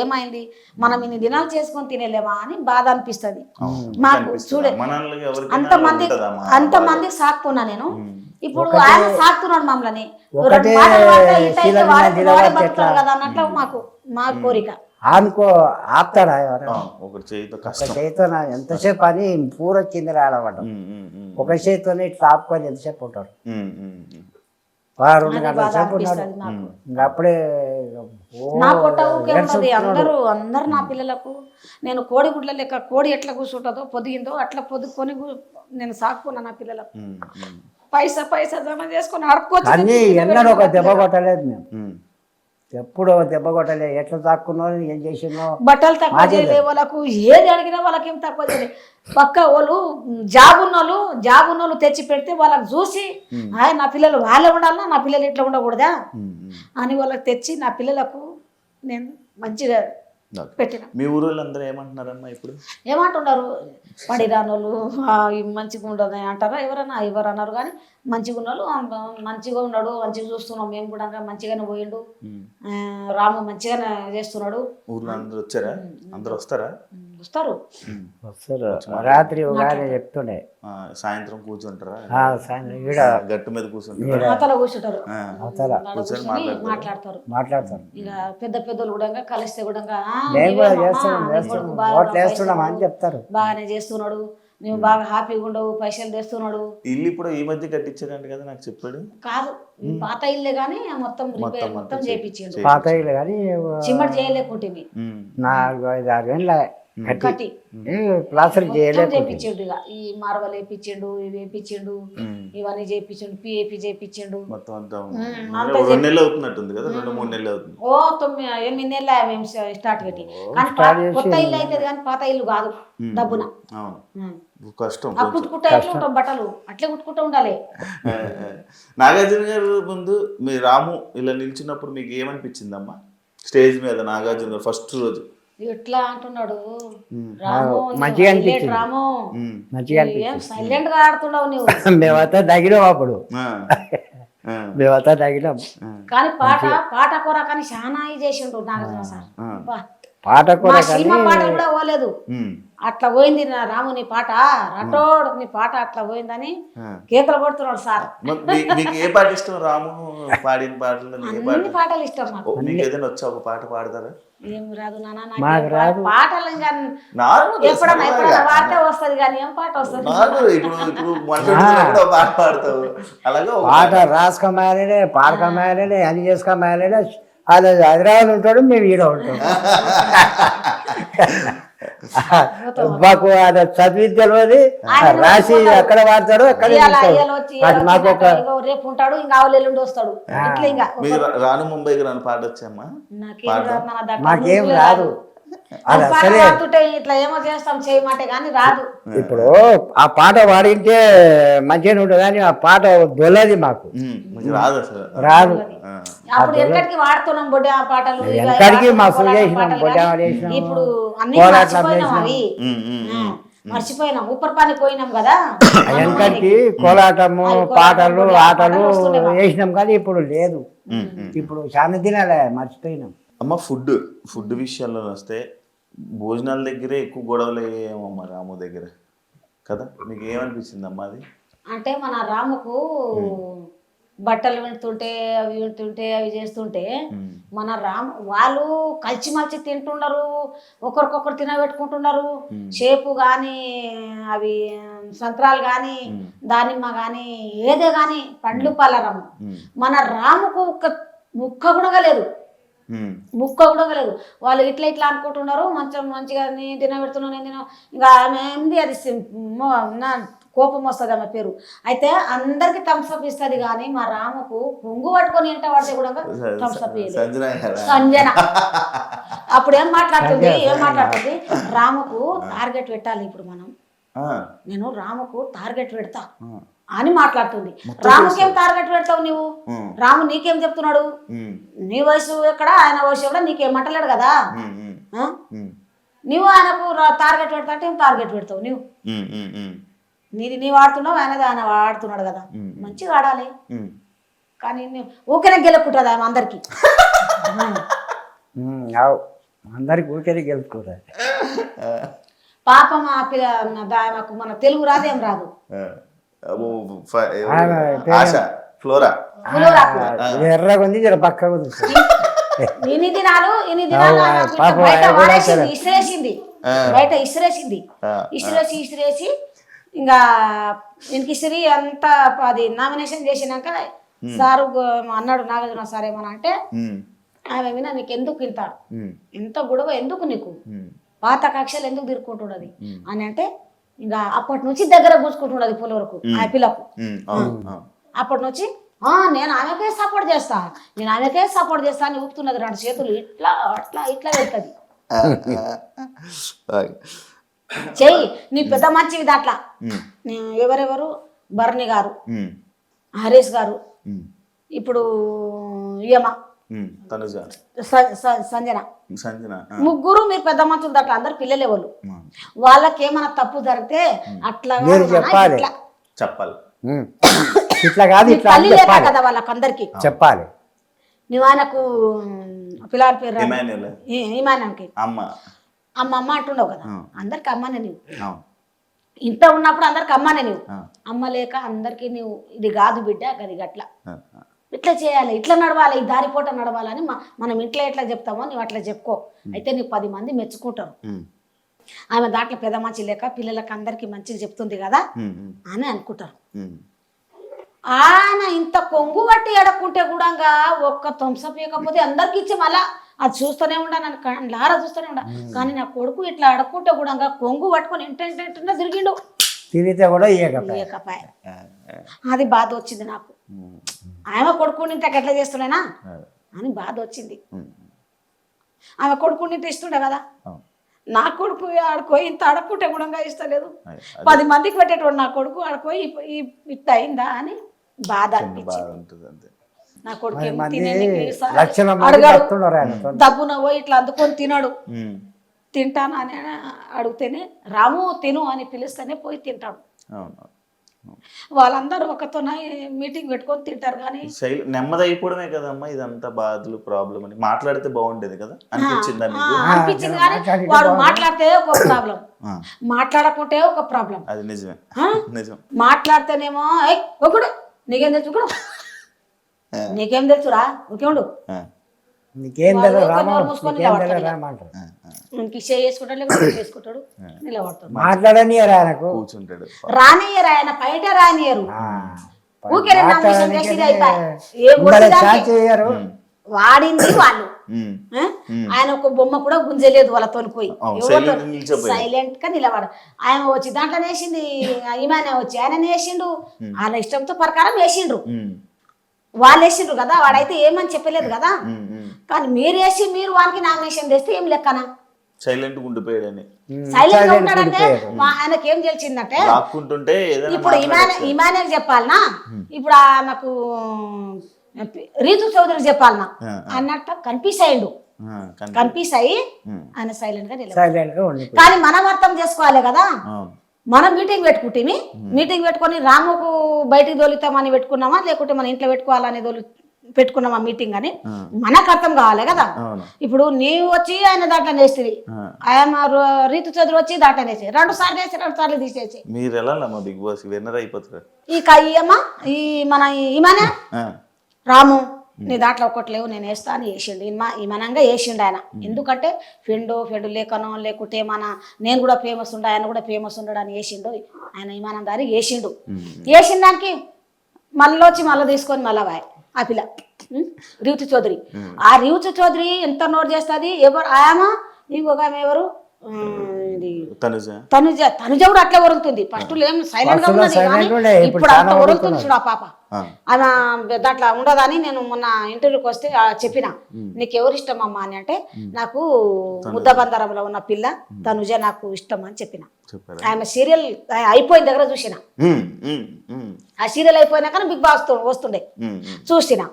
ఏమైంది, మనం ఇన్ని దినాలు చేసుకొని తినేలేమా అని బాధ అనిపిస్తుంది మాకు. చూడే అంతమంది సాకుతున్నా నేను, ఇప్పుడు ఆయన సాకుతున్నాడు మమ్మల్ని కదా అన్నట్లు మా కోరిక. అనుకో ఆపుతాడా చేతితో ఎంతసేపు అని పూర కింద రాడవడం, ఒక చేతితోనే ఇట్లా ఆపుకొని ఎంతసేపు ఉంటాడు. 2 గంటల సేపు ఉన్నాడు. ఇంకా అప్పుడే నా పొట్ట ఊకే ఉన్నది. అందరూ నా పిల్లలకు నేను కోడి గుడ్ల లెక్క, కోడి ఎట్లా కూర్చుంటుందో పొదిగిందో అట్లా పొదుకొని నేను సాకుకున్నా నా పిల్లలకు. పైసా జమ చేసుకొని అన్నీ ఎన్నడూ ఒక దెబ్బ కొట్టలేదు మేము, ఎప్పుడు దెబ్బ కొట్టలేదు. ఎట్లా తాక్కున్నావు, ఏం చేసినావు, బట్టలు తక్కువ చేయలే వాళ్ళకు, ఏది అడిగినా వాళ్ళకేం తక్కువ చేయలేదు. పక్క వాళ్ళు జాబ్ ఉన్నోళ్ళు తెచ్చి పెడితే వాళ్ళకి చూసి నా పిల్లలు వాళ్ళే ఉండాలన్నా, నా పిల్లలు ఇట్లా ఉండకూడదా అని వాళ్ళకి తెచ్చి నా పిల్లలకు నేను మంచిగా పెట్టిన. మీ ఊళ్ళో అందరూ ఏమంటున్నారమ్మా ఇప్పుడు? ఏమంటున్నారు, పడి రానోళ్ళు మంచిగా ఉండదు అంటారా, ఎవరు అన్నారు. కానీ మంచిగా ఉన్నాడు, మంచిగా ఉన్నాడు, మంచిగా చూస్తున్నాం మేము కూడా, మంచిగానే పోయిండు. రాము మంచిగానే చేస్తున్నాడు. ఊర్లో అందరూ వచ్చారా? అందరూ వస్తారు. రాత్రి చెప్తుండే సాయంత్రం కూర్చుంటారా? గట్టు మీద కూర్చుంటారు, మాట్లాడతారు. ఇక పెద్దోళ్ళు కూడా కలిస్తే కూడా చెప్తారు, బాగానే చేస్తున్నాడు, నువ్వు బాగా హ్యాపీగా ఉండవు, పైసలు తెస్తున్నాడు. ఇల్లు ఇప్పుడు ఈ మధ్య కట్టించారంట కదా, నాకు చెప్పాడు. కాదు, పాత ఇల్లే గానీ మొత్తం చేయించాడు. పాత ఇల్లు కానీ చిమ్మటి చేయలేకుంటుంది, 4-5-6 ఏళ్ళ కట్టి ప్లాస్టర్ చేయించిండు. ఇక ఈ మార్వల్ వేయించిండు, ఇవి వేయించిండు, ఇవన్నీ చేయించిండు, పిఏపి చేయించిండు. మొత్తం 2 నెలలు అవుతున్నట్టుంది కదా, 2-3 నెలలు అవుతుంది. 8 నెలలు మేము స్టార్ట్ పెట్టి. కానీ కొత్త ఇల్లు అవుతుంది కానీ పాత ఇల్లు కాదు, డబ్బున కష్టం. కుట్టుకుంటా ఎట్లా ఉంటాం, బట్టలు అట్లే కుట్టుకుంటూ ఉండాలి. నాగార్జున గారు ముందు మీ రాము ఇలా నిల్చున్నప్పుడు మీకు ఏమనిపించిందమ్మా స్టేజ్ మీద? నాగార్జున గారు ఫస్ట్ రోజు ఎట్లా అంటున్నాడు, మంచిగా రాము సైలెంట్ గా ఆడుతున్నావు నువ్వు. మేమంతా తగినాం అప్పుడు, మేమంతా తగినాం. కానీ పాట కూర కానీ చాలా చేసిండు నాగార్జున సార్. పాట కూర పాట కూడా పోలేదు, అట్లా పోయింది రాముని పాట, రటోడ్ నీ పాట అట్లా పోయిందని కేకలు కొడుతున్నాడు సార్. మీకు ఏ పాట ఇష్టం? రాము పాడిన పాటలు అన్ని పాటలు ఇష్టం నాకు. మీకు ఏదైనా వచ్చా ఒక పాట పాడతారా? ఏం రాదు నాన్న, పాటలు ఇంకా ఎప్పుడన్నా పాటే వస్తుంది కానీ ఏం పాట వస్తుంది? పాట పాడతావు అలాగే, పాట రాసుకోమాలే, పాడకోమాలే, అని చేసుకోమాలే. అది హైదరాబాద్ ఉంటాడు, మేము ఈడ ఉంటాం. మాకు అది చదివి తెలియదు, రాసి ఎక్కడ వాడతాడు ఎక్కడ. రేపు ఉంటాడు, ఇంకా ఆవులు వస్తాడు. రాను ముంబైకి రాను పాట వచ్చామ్మా? మాకేం రాదు, ఇట్లా ఏమో చేస్తాం చేయమంటే కానీ రాదు. ఇప్పుడు ఆ పాట పాడింటే మంచిగా ఉంటుంది కానీ ఆ పాట దొల్లది, మాకు రాదు, అసలు రాదు. అప్పుడు ఎక్కడికి వాడుతున్నాం బొడ్డే ఆ పాటలు, ఎక్కడికి మస్తు చేసినాం, బొడ్డ ఇప్పుడు అన్ని మర్చిపోయినాం, ఉప్పర్ పని పోయినాం కదా. వెనకటికి కోలాటము, పాటలు, ఆటలు వేసినాం కానీ ఇప్పుడు లేదు. ఇప్పుడు చాలా దినాలే మర్చిపోయినాం. అమ్మ ఫుడ్ విషయంలో వస్తే భోజనాల దగ్గరే ఎక్కువ గొడవలు అయ్యేమమ్మా రాము దగ్గర కదా, మీకు ఏమనిపించింది అమ్మా అది? అంటే మన రాముకు బట్టలు వింటుంటే అవి చేస్తుంటే మన వాళ్ళు కలిసిమలిసి తింటున్నారు, ఒకరికొకరు తినబెట్టుకుంటున్నారు. షేపు కానీ అవి సంత్రాలు కానీ దానిమ్మ కానీ ఏదే కానీ పండ్లు పలరము. మన రాముకు ఒక్క ముక్క కూడా లేదు. ముక్క కూడా లేదు. వాళ్ళు ఇట్లా ఇట్లా అనుకుంటున్నారు, మంచిగా నేను తినబెడుతున్నాను, నేను ఇంకా ఆమె ఏంది అది నా కోపం వస్తుంది ఆమె పేరు. అయితే అందరికి థమ్స్అప్ ఇస్తుంది, కానీ మా రామకు పొంగు పట్టుకొని ఎంట పడితే కూడా థమ్స్అప్ సంజన. అప్పుడు ఏం మాట్లాడుతుంది, రాముకు టార్గెట్ పెట్టాలి ఇప్పుడు మనం, నేను రాముకు టార్గెట్ పెడతా అని మాట్లాడుతుంది. రాముకేం టార్గెట్ పెడతావు నువ్వు? రాము నీకేం చెప్తున్నాడు? నీ వయసు ఎక్కడ, ఆయన వయసు ఎక్కడ, నీకేం అంటలేడు కదా. నువ్వు ఆయనకు టార్గెట్ పెడతా అంటే ఏం టార్గెట్ పెడతావు నువ్వు? నీది నీ వాడుతున్నావు, ఆయన వాడుతున్నాడు కదా, మంచిగా ఆడాలి. కానీ ఊరికే గెలుపుకుంటుంది ఆమె అందరికి, అందరికి ఊరికే గెలుపుకుంటుంది. పాపం ఆ ఆమెకు మన తెలుగు రాదేం రాదు. ఎర్రగా ఉంది, జర పక్కగా ఉంది. ఇన్ని దినాలు బయట ఇసిరేసి ఇంకా ఇంటికి ఇసిరి అంతా అది నామినేషన్ చేసినాక సారు అన్నాడు, నాగార్జున సార్ ఏమన్నా అంటే ఆమె వినా నీకు ఎందుకు వెళ్తాడు, ఎంత గొడవ ఎందుకు నీకు, పాత కక్షలు ఎందుకు తిరుక్కుంటున్నది అని అంటే ఇంకా అప్పటి నుంచి దగ్గర కూర్చుకుంటున్నది పుల వరకు ఆ పిల్లకు. అప్పటి నుంచి నేను ఆమెకే సపోర్ట్ చేస్తా అని ఊపుతున్నది, రెండు చేతులు ఇట్లా అట్లా ఇట్లా వెళ్తుంది. చెయ్యి నీ పెద్ద మంచివి దాంట్లో ఎవరెవరు, భరణి గారు, హరీష్ గారు, ఇప్పుడు యమ, సంజన, ముగ్గురు మీరు పెద్ద మనుషులు దాంట్లో, అందరు పిల్లలే వాళ్ళు. వాళ్ళకి ఏమైనా తప్పు జరిగితే అట్లా చెప్పాలి, ఇట్లా కాదు తల్లి లేక కదా వాళ్ళకందరికి చెప్పాలి. నువ్వు ఆయనకు పిల్లల పేరు ఇమానానికి అమ్మ అంటుండవు కదా, అందరికి అమ్మనే నువ్వు. ఇంత ఉన్నప్పుడు అందరికి అమ్మనే నువ్వు. అమ్మ లేక అందరికి నువ్వు ఇది కాదు బిడ్డ గది గట్ల ఇట్లా చేయాలి, ఇట్లా నడవాలి, ఈ దారిపోట నడవాలని మనం ఇంట్లో ఎట్లా చెప్తామో నువ్వు అట్లా చెప్పుకో, అయితే నీకు 10 మంది మెచ్చుకుంటారు. ఆమె దాంట్లో పెద్ద మంచి లేక పిల్లలకి అందరికి మంచిగా చెప్తుంది కదా అని అనుకుంటారు. ఆయన ఇంత కొంగు పట్టి ఎడకుంటే కూడా ఒక్క థమ్స్అప్ ఇవ్వకపోతే అందరికి ఇచ్చి మళ్ళా అది చూస్తూనే ఉండా, నన్ను లారా చూస్తూనే ఉండా. కానీ నా కొడుకు ఇట్లా అడకుంటే కూడా కొంగు పట్టుకొని ఇంటంటే తిరిగిండు, తిరిగితే కూడా ఇయ్యకపాయ. అది బాధ వచ్చింది నాకు. ఆమె కొడుకుని ఇంత ఎట్లా చేస్తున్నానా అని బాధ వచ్చింది. ఆమె కొడుకుని ఇంత ఇస్తుండే కదా, నా కొడుకు ఆడుకోయి ఇంత అడకుంటే కూడా ఇస్తలేదు. 10 మందికి పెట్టేటోడు నా కొడుకు ఆడుకోయి ఇట్ట అయిందా అని బాధ అనిపించింది. నా కొడుకు అడగాడు, దబ్బున పోయి ఇట్లా అందుకొని తినడు. తింటాను అని అడిగితేనే రాము తిను అని పిలిస్తేనే పోయి తింటాడు. వాళ్ళందరూ ఒకతో మీటింగ్ పెట్టుకొని తింటారు. కానీ నెమ్మది అయిపోవడమే కదమ్మా ఇదంతా బాధలు ప్రాబ్లం అని మాట్లాడితే బాగుండేది కదా అనిపించింది. కానీ వాడు మాట్లాడితే ఒక ప్రాబ్లం, మాట్లాడకుంటే ఒక ప్రాబ్లం. అది నిజమే, నిజం. మాట్లాడితేనేమో ఒకడు నీకేం తెలుసు, ఒకడు నీకేం తెలుసురా, ఓకే ఉండు, చేసుకుంటాడు, నిలబడతాడు. మాట్లాడనియరు ఆయనకు, కూర్చుంటాడు, రానియరు ఆయన, బయట రానియరు. వాడింది వాళ్ళు. ఆయన ఒక బొమ్మ కూడా గుంజలేదు వాళ్ళతో పోయి, సైలెంట్ గా నిలబడ. ఆయన వచ్చి దాంట్లో వేసింది, ఈమెనే వచ్చి ఆయన వేసిండు, వాళ్ళ ఇష్టంతో ప్రకారం వేసిండ్రు. వాళ్ళు వేసిండ్రు కదా, వాడైతే ఏమని చెప్పలేదు కదా. కానీ మీరు వేసి మీరు వానికి నామినేషన్ చేస్తే ఏం లెక్కనా? సైలెంట్ గా ఉండిపోయాడని. సైలెంట్ గా ఉంటాడంటే ఆయనకి ఏం తెలిసిందంటే, ఇప్పుడు ఇమానే చెప్పాలనా, ఇప్పుడు నాకు రీతు చౌదరికి చెప్పాలనా అన్నట్టు కన్ఫ్యూజ్ అయ్యిండు. కన్ఫ్యూజ్ అయ్యి ఆయన సైలెంట్ గా నిలబడి. కానీ మనం అర్థం చేసుకోవాలి కదా, మనం మీటింగ్ పెట్టుకొని రాముకు బయటికి తోలుతామని పెట్టుకున్నామా, లేకుంటే మన ఇంట్లో పెట్టుకోవాలని పెట్టుకున్నామా మీటింగ్ అని మనకు అర్థం కావాలి కదా. ఇప్పుడు నీవు వచ్చి ఆయన దాంట్లో వేస్తుంది, ఆయన రీతు చదువు వచ్చి దాంట్లో వేసి 2 సార్లు వేసి 2 సార్లు తీసేసి మీరు ఎలా బిగ్ బాస్ విన్నర్ అయిపోతారు. ఈ కయ్యమ్మ ఈ మన ఈమెనే రాము నీ దాంట్లో ఒకటి లేవు నేను వేస్తా అని వేసిండు. ఈమనంగా వేసిండు ఆయన. ఎందుకంటే ఫెండు లేకనో లేకుంటే మన నేను కూడా ఫేమస్ ఉండ, ఆయన కూడా ఫేమస్ ఉండడు అని వేసిండు. ఆయన ఈమానం దారి వేసిండు. వేసిన దానికి మళ్ళీ వచ్చి మళ్ళీ తీసుకొని మళ్ళీ ఆ పిల్ల రేవతి చౌదరి. ఆ రేవతి చౌదరి ఎంత నోట్ చేస్తుంది. ఎవరు ఆమె ఇంకొక ఆమె ఎవరు ఇది తనుజ కూడా అట్లే వరుగుతుంది. ఫస్ట్ ఏం సైలెంట్ గా ఉన్నది కానీ ఇప్పుడు అంత వరుగుతుంది చూడు ఆ పాప. ఆమె దాంట్లో ఉండదని నేను మొన్న ఇంటర్వ్యూకి వస్తే చెప్పిన, నీకు ఎవరు ఇష్టం అమ్మా అని అంటే నాకు ముద్దబందరంలో ఉన్న పిల్ల తనుజ నాకు ఇష్టం అని చెప్పిన. ఆమె సీరియల్ అయిపోయిన దగ్గర చూసిన, ఆ సీరియల్ అయిపోయినాక బిగ్ బాస్ వస్తుండే చూసిన.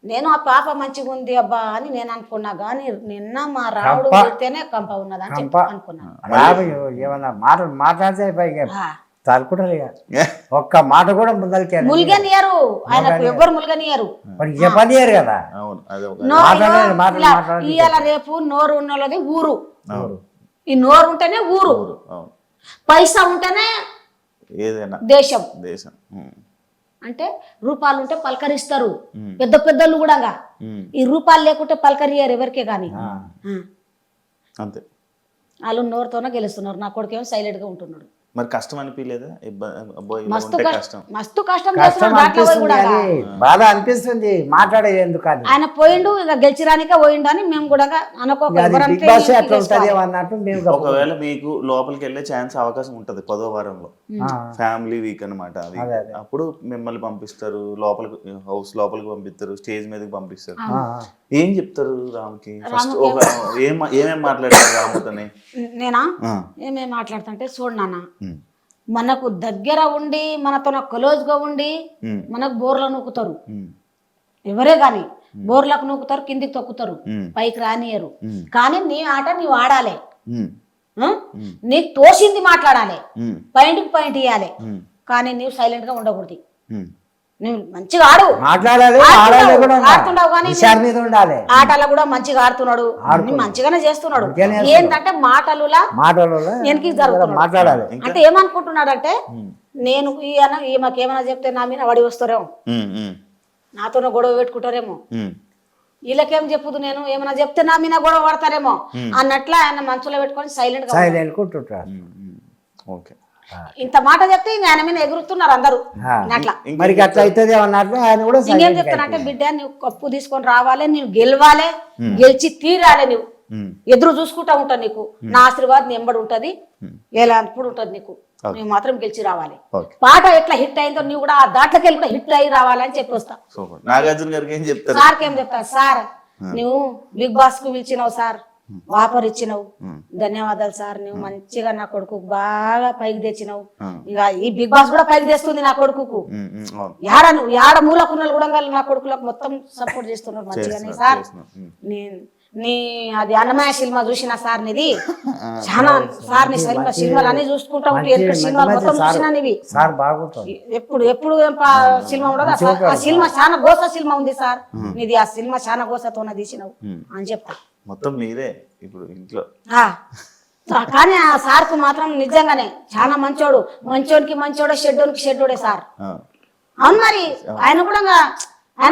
నేను ఆ పాప మంచిగా ఉంది అబ్బా అని నేను అనుకున్నా కానీ నిన్న మా రావుడు పెడితేనే కంప ఉన్నదని అనుకున్నాను. ఏమన్నా మాట్లాడితే తలుపుటలేగా ఒక్క మాట కూడా ముందరికి ముల్గనియరు, ఆయనకు ఎవ్వరు ముల్గనియరు, చెప్పనియరు కదా. ఇవాళ రేపు నోరు ఉన్నది ఊరు, ఈ నోరు ఉంటేనే ఊరు, పైసా ఉంటేనే ఏదైనా దేశం. అంటే రూపాయలు ఉంటే పలకరిస్తారు పెద్ద పెద్దలు కూడా. ఈ రూపాయలు లేకుంటే పలకరియరు ఎవరికే కానీ. అంతే, వాళ్ళు నోరుతోనే గెలుస్తున్నారు. నా కొడుకేమో సైలెంట్ గా ఉంటున్నాడు. మరి కష్టం అనిపించలేదా? మస్తు కష్టం బాధ అనిపిస్తుంది మాట్లాడేది ఎందుకు. ఆయన పోయిండు ఇక గెలిచిరానికే పోయిండు అని మేము కూడా అనుకోకుండా. ఒకవేళ మీకు లోపలికి వెళ్ళే ఛాన్స్ అవకాశం ఉంటది 10వ వారంలో, ఫ్యామిలీ వీక్ అనమాట అది. అప్పుడు మిమ్మల్ని పంపిస్తారు లోపలికి, హౌస్ లోపలికి పంపిస్తారు, స్టేజ్ మీదకి పంపిస్తారు. ఏం చెప్తారు రామ్కి? ఫస్ట్ ఏమేం మాట్లాడారు రాముతోని? నేనా ఏమేమి మాట్లాడుతుంటే చూడు నాన్న, మనకు దగ్గర ఉండి మనతో క్లోజ్ గా ఉండి మనకు బోర్లో నూకుతారు ఎవరే గాని. బోర్లకు నూకుతారు, కిందికి తొక్కుతారు, పైకి రానియరు. కానీ నీ ఆట నీవు ఆడాలి, నీకు తోసింది మాట్లాడాలి, పాయింట్ ఇవ్వాలి. కానీ నీవు సైలెంట్ గా ఉండకూడదు. నువ్వు మంచిగా ఆడు, ఆడుతున్నావు కానీ ఆటలో కూడా మంచిగా ఆడుతున్నాడు, మంచిగానే చేస్తున్నాడు. ఏంటంటే మాటలులా వెనక్కి జరుగుతున్నాడు. అంటే ఏమనుకుంటున్నాడు అంటే నేను ఈమెకేమైనా చెప్తే నా మీద వడి వస్తారేమో, నాతోనే గొడవ పెట్టుకుంటారేమో, వీళ్ళకేం చెప్పుదు నేను ఏమైనా చెప్తే నా మీద గొడవ పడతారేమో అన్నట్లా ఆయన మనసులో పెట్టుకొని సైలెంట్ గా. ఇంత మాట చెప్తే ఇంక ఆయన మీద ఎగురుతున్నారు అందరూ. అట్లా మరి అట్లా అవుతుంది అన్నట్లు ఆయన కూడా ఇంకేం చెప్తానంటే, బిడ్డ నువ్వు కప్పు తీసుకొని రావాలి, నువ్వు గెలవాలి, గెలిచి తీరాలి. నువ్వు ఎదురు చూసుకుంటా ఉంటావు, నీకు నా ఆశీర్వాదం ఎంబడి ఉంటది, ఎలాంటి ఉంటది నీకు. నువ్వు మాత్రం గెలిచి రావాలి. పాట ఎట్లా హిట్ అయిందో నువ్వు కూడా దాంట్లోకి వెళ్ళి కూడా హిట్ అయ్యి రావాలి అని చెప్పి వస్తా. సార్కి ఏం చెప్తా, సార్ నువ్వు బిగ్ బాస్ కు పిలిచినావు సార్, ఆఫర్ ఇచ్చినావు, ధన్యవాదాలు సార్. నువ్వు మంచిగా నా కొడుకు బాగా పైకి తెచ్చినావు. ఇక ఈ బిగ్ బాస్ కూడా పైకి తెస్తుంది నా కొడుకు. యాడ మూలకున్న కూడా నా కొడుకులకు మొత్తం సపోర్ట్ చేస్తున్నారు మంచిగానే సార్. నీ అది అన్నమయ్య సినిమా చూసిన సార్ నీది చాలా సార్, నీ సినిమాలు అన్ని చూసుకుంటా ఉంటే సినిమా మొత్తం చూసినా నీవి ఎప్పుడు సినిమా ఉండదు. ఆ సినిమా చాలా గోస సినిమా ఉంది సార్ నీది, ఆ సినిమా చాలా గోసతో తీసినావు అని చెప్తా. మొత్తం మీదే ఇప్పుడు ఇంట్లో. కానీ ఆ సార్ కు మాత్రం నిజంగానే చాలా మంచోడు, మంచోడికి మంచోడే, షెడ్డోనికి షెడ్డోడే సార్. అవును మరి ఆయన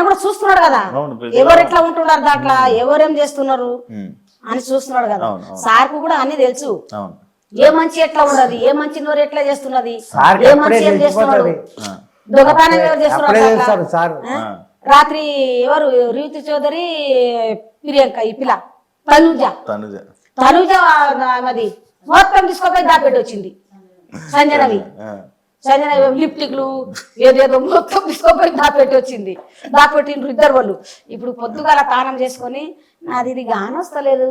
కూడా చూస్తున్నాడు కదా ఎవరు ఎట్లా ఉంటున్నారు దాంట్లో, ఎవరేం చేస్తున్నారు అని చూస్తున్నాడు కదా. సార్ కు కూడా అన్ని తెలుసు, ఏ మంచి ఎట్లా ఉన్నది, ఏ మంచి నోరు ఎట్లా చేస్తున్నది, ఏ మంచి ఏం చేస్తున్నాడు, దొంగతనం ఎవరు చేస్తున్నారు. రాత్రి ఎవరు రేవతి చౌదరి, ప్రియాంక, ఈ పిల్ల తనుజ అది మొత్తం తీసుకోపోయి దాపెట్టి వచ్చింది. సంజనవి లిప్టిక్లు ఏదేదో మొత్తం తీసుకోపోయి దాపెట్టి వచ్చింది. దాపెట్టిండ్రు ఇద్దరు వాళ్ళు. ఇప్పుడు పొద్దుగాల తానం చేసుకొని నాది ఇది గానొస్తలేదు,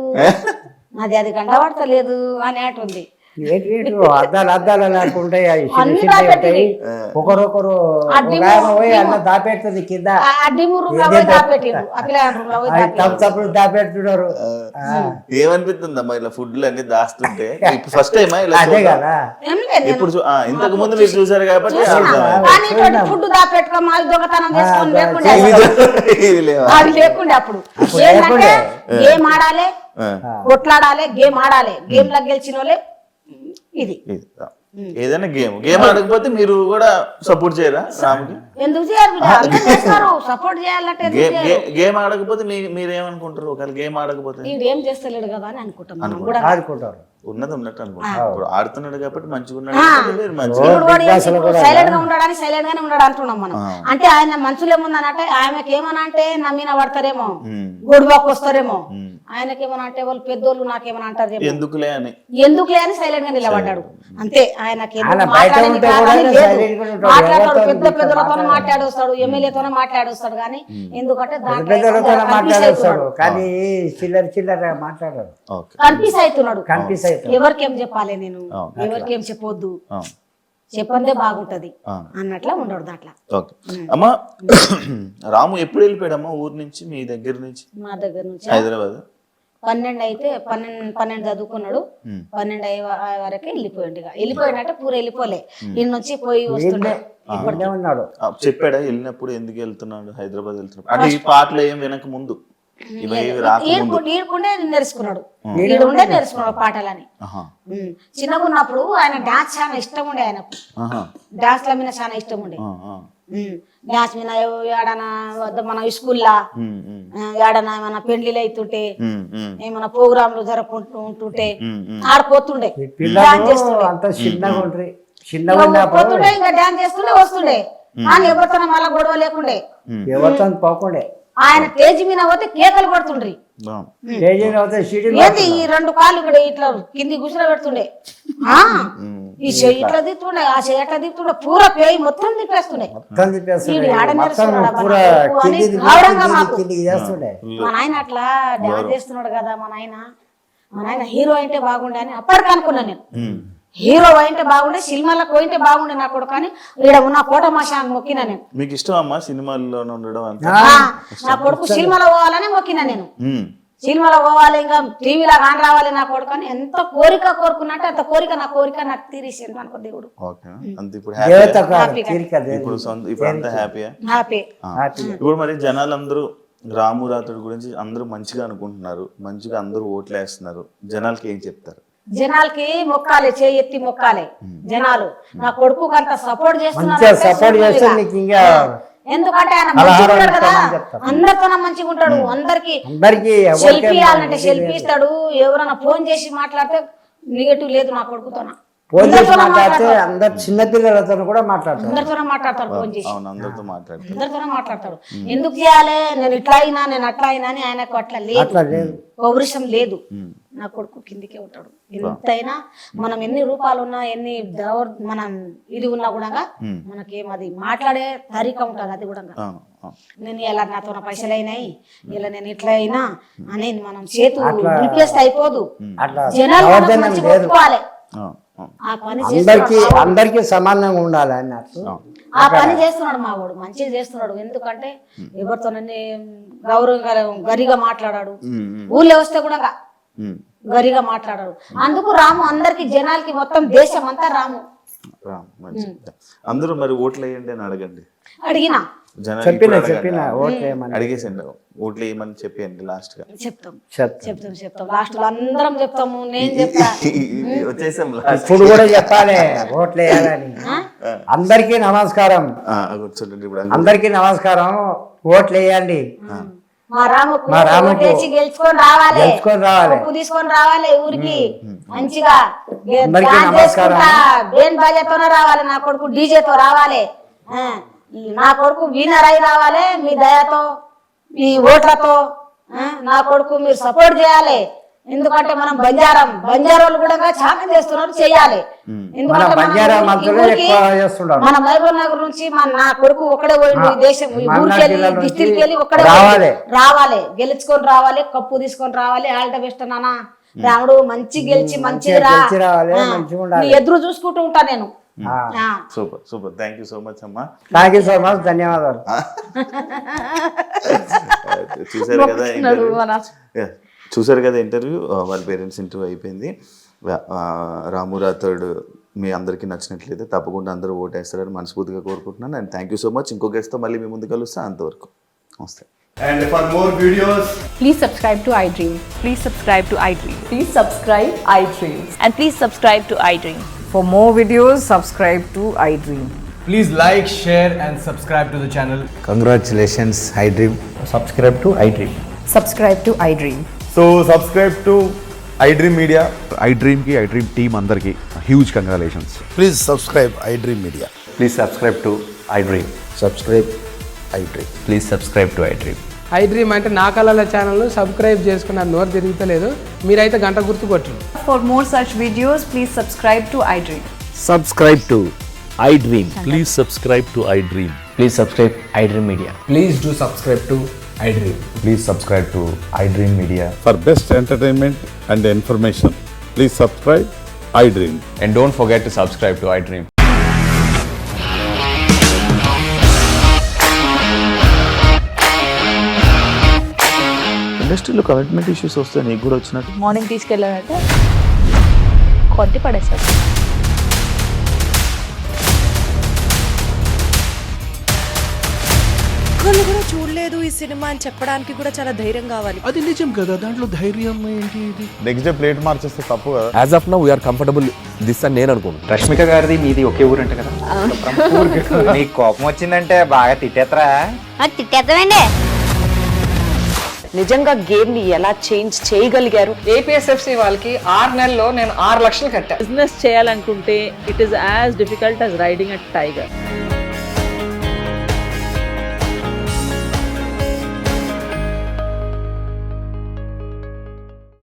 నాది అది గండబడతలేదు అనేటుంది. అద్దాలు లేకుంటాయి, ఒకరొకరు దాపెడుతుంది కింద, దాపెడుతున్నారు. ఏమనిపిస్తుందమ్మా ఇలా ఫుడ్లు అన్ని దాస్తుంటే? ఫస్ట్ టైం ఇప్పుడు ఇంతకు ముందు మీరు చూసారు కాబట్టి ఫుడ్ దాపెట్టుకోమా దొంగతనం చేసుకొని లేకుండే. అప్పుడు గేమ్ ఆడాలి, కొట్లాడాలి, గేమ్ ఆడాలి, గేమ్ లా గెలిచిన వాళ్ళే ఇది ఏదైనా గేమ్ ఆడకపోతే మీరు కూడా సపోర్ట్ చేయరా రాముకి? ఎందుకు చేయరు బిడ్డ? అందరూ చేస్తారు, సపోర్ట్ చేయాలంటే ఎందుకు చేయరు? గేమ్ ఆడకపోతే మీరేమనుకుంటారు? ఒకవేళ గేమ్ ఆడకపోతే వీడు ఏం చేస్తలేడు కదా అని అనుకుంటాం మనం కూడా. ఆడుకుంటారు. ఉన్నది ఉన్నట్టు అనుకుంటారు. ఇప్పుడు ఆడుతున్నాడు కాబట్టి మంచిగా ఉన్నాడు కాబట్టి మీరు మంచిగా సైలెంట్ గా ఉండడానికి సైలెంట్ గానే ఉన్నాడు అంటున్నాం మనం. అంటే ఆయన మనసులో ఏముందనంటే ఆయనకి ఏమన్నా అంటే నమ్మిన పడతారేమో, గొడవకు వస్తారేమో, ఆయనకేమన్నా అంటే వాళ్ళు పెద్దోళ్ళు నాకేమన్నా అంటారేమో, ఎందుకులే అని సైలెంట్ గా నిలబడ్డాడు అంతే. ఆయనకి ఉంటాడు. మాట్లాడతాడు, పెద్ద పెద్దలతో మాట్లాడొస్తాడు, ఎమ్మెల్యేతోనే మాట్లాడొస్తాడు, కానీ ఎందుకంటే పెద్దలతో మాట్లాడేస్తాడు కానీ చిల్లర చిల్లర మాట్లాడాడు. కన్ఫ్యూజ్ అవుతున్నాడు. కన్ఫ్యూజ్ అవుతాడు. ఎవరికేం చెప్పాలి నేను, ఎవరికేం చెప్పొద్దు, చెప్పందే బాగుంటది అన్నట్లా ఉండడు దాంట్లో. ఓకే అమ్మా, రాము ఎప్పుడు వెళ్ళిపోయాడమ్మా ఊరు నుంచి, మీ దగ్గర నుంచి? మా దగ్గర నుంచి హైదరాబాద్ 12 అయితే 12 చదువుకున్నాడు. 12 అయ్యే వరకే వెళ్ళిపోయినట్టే పూర వెళ్ళిపోలే. ఇన్ని నుంచి పోయి వస్తుండే. ఉన్నాడు. చెప్పాడా వెళ్ళినప్పుడు ఎందుకు వెళ్తున్నాడు హైదరాబాద్ వెళ్తున్నాడు అంటే? ఈ పాటలు ఏం వినక ముందు ఈడుకుండే నేర్చుకున్నాడు, ఈడుండే నేర్చుకున్నాడు పాటలని. చిన్నగా ఉన్నప్పుడు ఆయన డాన్స్ చాలా ఇష్టం ఉండే, ఆయనకు డాన్స్ ల మీద చాలా ఇష్టం ఉండే. డాన్స్ మీద ఏడనా మన స్కూల్లా ఏడనా ఏమన్నా పెళ్లిలు అవుతుంటే, ఏమన్నా ప్రోగ్రాంలు జరుపుకుంటుంటే ఆడిపోతుండే, డాన్స్ చేస్తుండే. పోతుండే ఇంకా డాన్స్ చేస్తుండే వస్తుండే. కానీ ఎవరితో మళ్ళా గొడవ లేకుండే, ఎవరితో పోకుండే. ఆయన స్టేజ్ మీద పోతే కేకలు పడుతుండ్రి. ఏంది ఈ 2 కాళ్ళు కూడా ఇట్లా కింది గుసర పెడుతుండే, ఈ చెయ్యి ఇట్లా దిస్తుండే, ఆ చెయ్యి అట్లా దిస్తుండే, పూర పేయి మొత్తం తిప్పేస్తుండే. మా నాయన అట్లా డాన్స్ చేస్తున్నాడు కదా, మా నాయన హీరో అంటే బాగుండే అని అప్పటికి అనుకున్నా నేను. హీరో అయితే బాగుండే, సినిమాలకు పోయింటే బాగుండే నా కొడుకు, కానీ ఈడ ఉన్న కోట మాషాన్ని మొక్కినా నేను. మీకు ఇష్టం అమ్మా సినిమాల్లో ఉండడం? నా కొడుకు సినిమాలో పోవాలని మొక్కినా నేను. సినిమాలో పోవాలి, ఇంకా టీవీలో కాని రావాలి నా కొడుకు అని ఎంత కోరుకున్నట్టు అంత నా కోరిక నాకు తీరేసింది అనుకో దేవుడు. ఇప్పుడు మరి జనాలందరూ రాము రాతడు గురించి అందరూ మంచిగా అనుకుంటున్నారు, మంచిగా అందరూ ఓట్లు వేస్తున్నారు. జనాలకి ఏం చెప్తారు? జనాలకి మొక్కాలి, చేయి ఎత్తి మొక్కాలి జనాలు. నా కొడుకు అంత సపోర్ట్ చేస్తున్నారు. ఎందుకంటే ఆయన మంచిగా ఉంటాడు కదా, అందరితో మంచిగా ఉంటాడు. అందరికి సెల్ఫీ ఇవ్వాలంటే సెల్ఫీ ఇస్తాడు. ఎవరైనా ఫోన్ చేసి మాట్లాడితే నెగటివ్ లేదు నా కొడుకుతో. అందరు చిన్న పిల్లలతో కూడా మాట్లాడతారు, అందరితో మాట్లాడతాడు, ఫోన్ చేసి అందరితో మాట్లాడతాడు. ఎందుకు చేయాలి, నేను ఇట్లా అయినా నేను అట్లా అయినా అని ఆయనకు అట్లా లేదు, పౌరుషం లేదు. నా కొడుకు కిందికే ఉంటాడు. ఎంతైనా మనం ఎన్ని రూపాయలు ఉన్నా, ఎన్ని మనం ఇది ఉన్నా కూడా మనకేం అది మాట్లాడే తరీక ఉంటుంది. అది కూడా నేను ఇలా నాతో పైసలు అయినాయి, ఇలా నేను ఇట్లా అయినా అని మనం చేతు నిలిపేస్తే అయిపోదు. జనాలు ఒప్పుకోవాలి, అందరికి సమానంగా ఉండాలి అన్నట్టు ఆ పని చేస్తున్నాడు మా వాడు, మంచిగా చేస్తున్నాడు. ఎందుకంటే ఎవరితో గౌరవంగా గరిగా మాట్లాడాడు. ఊళ్ళో వస్తే కూడా గరిగా మాట్లాడాడు. అందుకు రాము అందరికి జనాలకి మొత్తం దేశం అంతా రాము. అందరూ మరి ఓట్లు వేయండి అని అడగండి. అడిగినా అడిగేసండి, ఓట్లు వేయమని చెప్పండి. లాస్ట్ గా చెప్తాం లాస్ట్ లో అందరం చెప్తాము. నేను చెప్తా వచ్చేసాం. ఇప్పుడు కూడా చెప్పాలి ఓట్లు వేయాలని. అందరికీ నమస్కారం, అందరికీ నమస్కారం. ఓట్లు వేయండి. మా రాముకు గెలుచుకొని రావాలి, తీసుకొని రావాలి ఊరికి మంచిగా. బేన్ బాజాతోనే రావాలి, నా కొడుకు డీజేతో రావాలి, నా కొడుకు వీనర్ అయి రావాలి. మీ దయతో, మీ ఓట్లతో నా కొడుకు మీరు సపోర్ట్ చేయాలి. ఎందుకంటే మనం బంజారాలు కూడా చాలా చేస్తున్నారు, చేయాలి. ఎందుకంటే మన మహబూబ్ నగర్ నుంచి నా కొడుకు ఒక్కడే పోయిండు. ఈ దేశం ఊరికెళ్ళి డిస్ట్రిక్ట్ వెళ్ళి ఒక్కడే రావాలి, గెలుచుకొని రావాలి, కప్పు తీసుకొని రావాలి. ఆల్ ద బెస్ట్ నాన్న రాముడు, మంచి గెలిచి మంచిగా ఎదురు చూసుకుంటూ ఉంటా నేను. Super thank you so much అమ్మా. థ్యాంక్ యూ సో మచ్, ధన్యవాదాలు. చూసారు కదా ఇంటర్వ్యూ, వాళ్ళ పేరెంట్స్ ఇంటర్వ్యూ అయిపోయింది. రాము రాథోడ్ మీ అందరికీ నచ్చినట్లయితే తప్పకుండా అందరూ ఓటేస్తారని మనస్ఫూర్తిగా కోరుకుంటున్నాను. And thank you so much. ఇంకో గెస్ట్తో మళ్ళీ మీ ముందు కలుస్తాను. అంతవరకు నమస్తే. And for more videos, Please subscribe to iDream. Please subscribe to iDream. Please subscribe iDream. And please subscribe to iDream. For more videos, subscribe to iDream. Please like, share and subscribe to the channel. Congratulations iDream. Subscribe to iDream. Subscribe to iDream. So subscribe to iDream media. iDreamకి iDream టీమ్ అందరికీ huge congratulations. Please subscribe iDream Media. Please subscribe to iDream. Subscribe iDream. Please subscribe to iDream. iDream అంటే నా కళల ఛానల్ను సబ్స్క్రైబ్ చేసుకున్న నోరు తిరుగుతలేదు, మీరైతే గంట గుర్తు కొట్టండి. For more such videos, please subscribe to iDream. Subscribe to iDream. Please subscribe to iDream. Please subscribe iDream Media. Please do subscribe to iDream. Please subscribe to iDream media. For best entertainment and information, please subscribe iDream. And don't forget to subscribe to iDream. ఇండస్ట్రీలో కమిట్మెంట్ ఇష్యూస్ వస్తే నీకు కూడా వచ్చినట్టు మార్నింగ్ తీసుకెళ్ళాడంటే కొట్టి పడేశాడు. ఒక్కళ్ళు కూడా చూడలేదు ఈ సినిమా అని చెప్పడానికి కూడా చాలా ధైర్యం కావాలి. అది నిజం కదా, దాంట్లో ధైర్యం ఏంటి ఇది? నెక్స్ట్ డే ప్లేట్ మార్చేస్తే తప్పు కదా. As of now, we are comfortable this అని నేను అనుకుంటున్నాను. రష్మిక గారిది మీది ఒకే ఊరు అంట కదా. నీకు కోపం వచ్చిందంటే బాగా తిట్టేత్తరా? తిట్టేద్దామండి. నిజంగా గేమ్ ని ఎలా చేంజ్ చేయగలిగారు? ఏపీఎస్ఎఫ్సి వాళ్ళకి 6 నెలల్లో నేను 6 లక్షలు కట్టా. బిజినెస్ చేయాలనుకుంటే it is as difficult as riding a tiger.